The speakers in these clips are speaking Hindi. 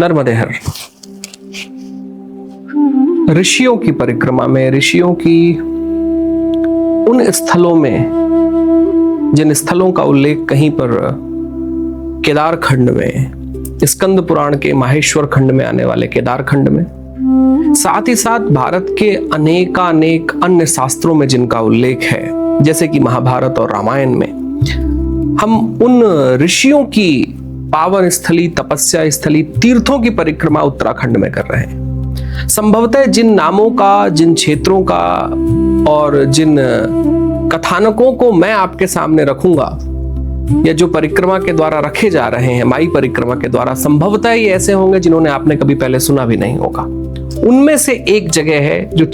नर्मदेहर। ऋषियों की परिक्रमा में, ऋषियों की उन स्थलों में जिन स्थलों का उल्लेख कहीं पर केदार खंड में, स्कंद पुराण के माहेश्वर खंड में आने वाले केदार खंड में, साथ ही साथ भारत के अनेकानेक अन्य शास्त्रों में जिनका उल्लेख है, जैसे कि महाभारत और रामायण में, हम उन ऋषियों की पावन स्थली, तपस्या स्थली, तीर्थों की परिक्रमा उत्तराखंड में कर रहे हैं। संभवतः जिन नामों का, जिन क्षेत्रों का और जिन कथानकों को मैं आपके सामने रखूंगा, या जो परिक्रमा के द्वारा रखे जा रहे हैं, माई परिक्रमा के द्वारा, संभवतः ये ऐसे होंगे जिन्होंने आपने कभी पहले सुना भी नहीं होगा। उनमें से एक जगह है जो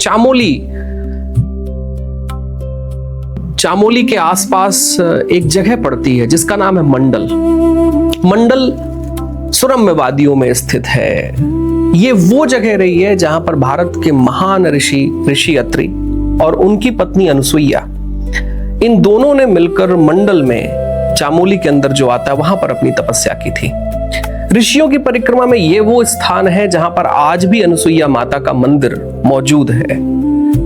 चामोली के आसपास एक जगह पड़ती है जिसका नाम है मंडल। मंडल सुरम्य वादियों में स्थित है। ये वो जगह रही है जहां पर भारत के महान ऋषि अत्रि और उनकी पत्नी अनुसुईया, इन दोनों ने मिलकर मंडल में, चामोली के अंदर जो आता है, वहां पर अपनी तपस्या की थी। ऋषियों की परिक्रमा में ये वो स्थान है जहां पर आज भी अनुसुईया माता का मंदिर मौजूद है।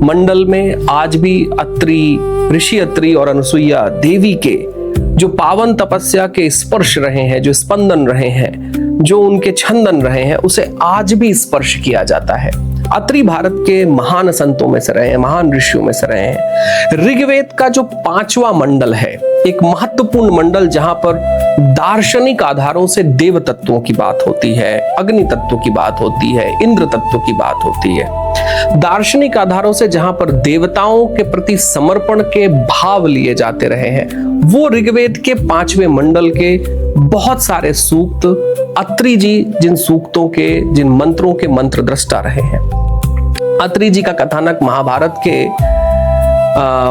मंडल में आज भी ऋषि अत्रि और अनुसुईया देवी के जो पावन तपस्या के स्पर्श रहे हैं, जो स्पंदन रहे हैं, जो उनके छंदन रहे हैं, उसे आज भी स्पर्श किया जाता है। अत्रि भारत के महान संतों में से रहे हैं, महान ऋषियों में से रहे हैं। ऋग्वेद का जो 5वां मंडल है, एक महत्वपूर्ण मंडल जहां पर दार्शनिक आधारों से देव तत्वों की बात होती है, अग्नि तत्व की बात होती है, इंद्र तत्व की बात होती है। दार्शनिक आधारों से जहां पर देवताओं के प्रति समर्पण के भाव लिए जाते रहे हैं, वो ऋग्वेद के 5वें मंडल के बहुत सारे सूक्त, अत्रि जी जिन सूक्तों के, जिन मंत्रों के मंत्र दृष्टा रहे हैं। अत्रि जी का कथानक महाभारत के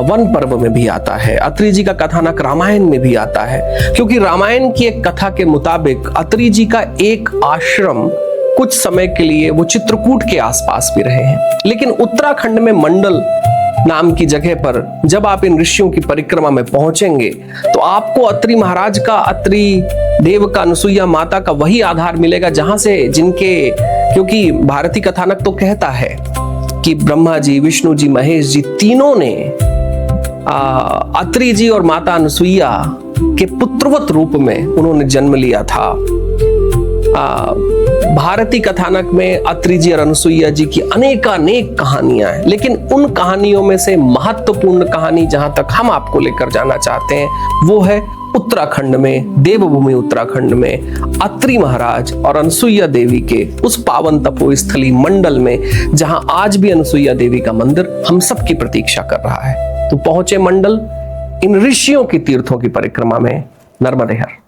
वन पर्व में भी आता है। अत्रि जी का कथानक रामायण में भी आता है, क्योंकि रामायण की एक कथा के मुताबिक अत्रि जी का एक आश्रम कुछ समय के लिए वो चित्रकूट के आसपास भी रहे हैं। लेकिन उत्तराखंड में मंडल नाम की जगह पर जब आप इन ऋषियों की परिक्रमा में पहुंचेंगे तो आपको अत्रि महाराज का, अत्रि देव का, अनुसुईया माता का वही आधार मिलेगा जहां से क्योंकि भारतीय कथानक तो कहता है कि ब्रह्मा जी, विष्णु जी, महेश जी तीनों ने अत्रि जी और माता अनुसुईया के पुत्रवत रूप में उन्होंने जन्म लिया था। भारतीय कथानक में अत्रि जी और अनुसुईया जी की अनेकानेक कहानियां हैं, लेकिन उन कहानियों में से महत्वपूर्ण कहानी जहां तक हम आपको लेकर जाना चाहते हैं वो है उत्तराखंड में, देवभूमि उत्तराखंड में अत्रि महाराज और अनुसुईया देवी के उस पावन तपोस्थली मंडल में, जहां आज भी अनुसुईया देवी का मंदिर हम सब की प्रतीक्षा कर रहा है। तो पहुंचे मंडल इन ऋषियों की तीर्थों की परिक्रमा में, नर्मदेहर।